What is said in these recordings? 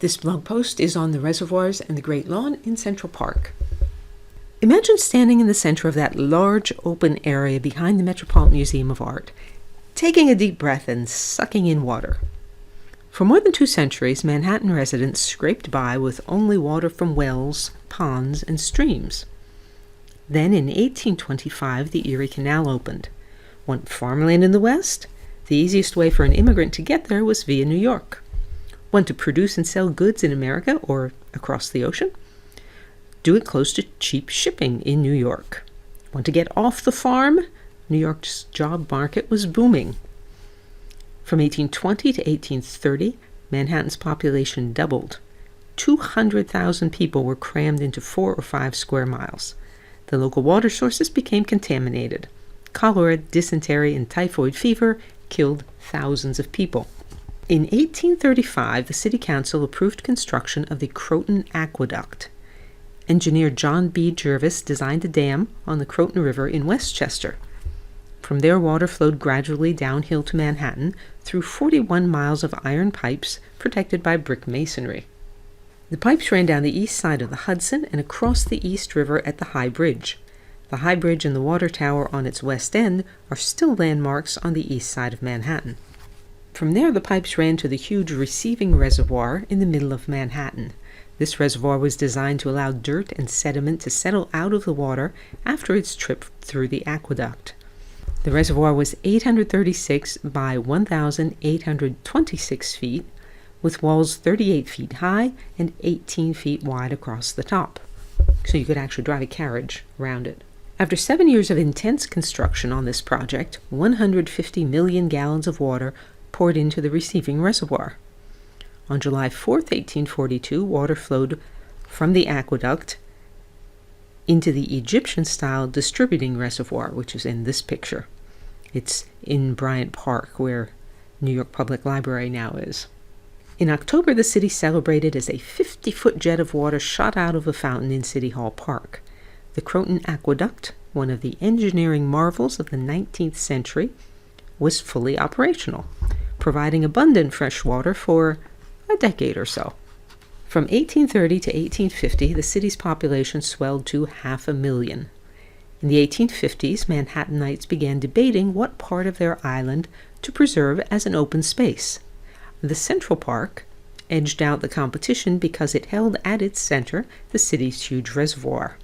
This blog post is on the reservoirs and the Great Lawn in Central Park. Imagine standing in the center of that large open area behind the Metropolitan Museum of Art, taking a deep breath and sucking in water. For more than 2 centuries, Manhattan residents scraped by with only water from wells, ponds, and streams. Then in 1825, the Erie Canal opened. Want farmland in the West? The easiest way for an immigrant to get there was via New York. Want to produce and sell goods in America or across the ocean? Do it close to cheap shipping in New York. Want to get off the farm? New York's job market was booming. From 1820 to 1830, Manhattan's population doubled. 200,000 people were crammed into 4 or 5 square miles. The local water sources became contaminated. Cholera, dysentery, and typhoid fever killed thousands of people. In 1835, the City Council approved construction of the Croton Aqueduct. Engineer John B. Jervis designed a dam on the Croton River in Westchester. From there, water flowed gradually downhill to Manhattan through 41 miles of iron pipes protected by brick masonry. The pipes ran down the east side of the Hudson and across the East River at the High Bridge. The High Bridge and the water tower on its west end are still landmarks on the east side of Manhattan. From there, the pipes ran to the huge receiving reservoir in the middle of Manhattan. This reservoir was designed to allow dirt and sediment to settle out of the water after its trip through the aqueduct. The reservoir was 836 by 1,826 feet, with walls 38 feet high and 18 feet wide across the top. So you could actually drive a carriage around it. After 7 years of intense construction on this project, 150 million gallons of water poured into the receiving reservoir. On July 4, 1842, water flowed from the aqueduct into the Egyptian-style distributing reservoir, which is in this picture. It's in Bryant Park, where New York Public Library now is. In October, the city celebrated as a 50-foot jet of water shot out of a fountain in City Hall Park. The Croton Aqueduct, one of the engineering marvels of the 19th century, was fully operational, providing abundant fresh water for a decade or so. From 1830 to 1850, the city's population swelled to 500,000. In the 1850s, Manhattanites began debating what part of their island to preserve as an open space. The Central Park edged out the competition because it held at its center the city's huge reservoir.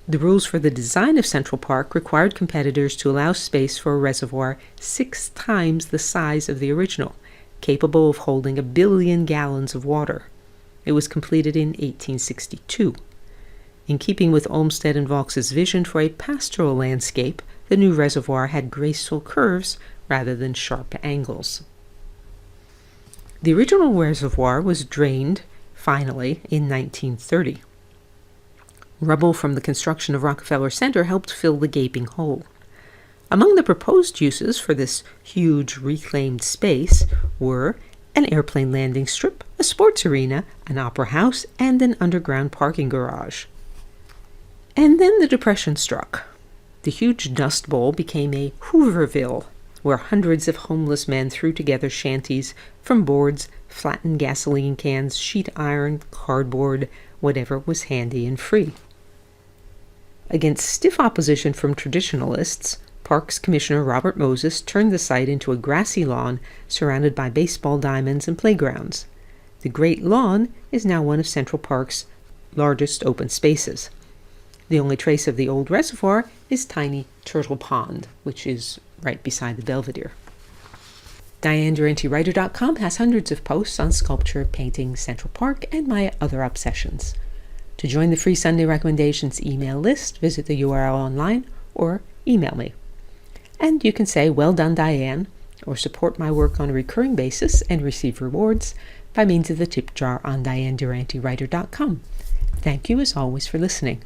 The rules for the design of Central Park required competitors to allow space for a reservoir 6 times the size of the original, capable of holding 1 billion gallons of water. It was completed in 1862. In keeping with Olmsted and Vaux's vision for a pastoral landscape, the new reservoir had graceful curves rather than sharp angles. The original reservoir was drained, finally, in 1930. Rubble from the construction of Rockefeller Center helped fill the gaping hole. Among the proposed uses for this huge reclaimed space were an airplane landing strip, a sports arena, an opera house, and an underground parking garage. And then the Depression struck. The huge Dust Bowl became a Hooverville, where hundreds of homeless men threw together shanties from boards, flattened gasoline cans, sheet iron, cardboard, whatever was handy and free. Against stiff opposition from traditionalists, Parks Commissioner Robert Moses turned the site into a grassy lawn surrounded by baseball diamonds and playgrounds. The Great Lawn is now one of Central Park's largest open spaces. The only trace of the old reservoir is tiny Turtle Pond, which is right beside the Belvedere. DianeDuranteWriter.com has hundreds of posts on sculpture, painting, Central Park, and my other obsessions. To join the free Sunday Recommendations email list, visit the URL online or email me. And you can say, "Well done, Diane," or support my work on a recurring basis and receive rewards by means of the tip jar on DianeDuranteWriter.com. Thank you as always for listening.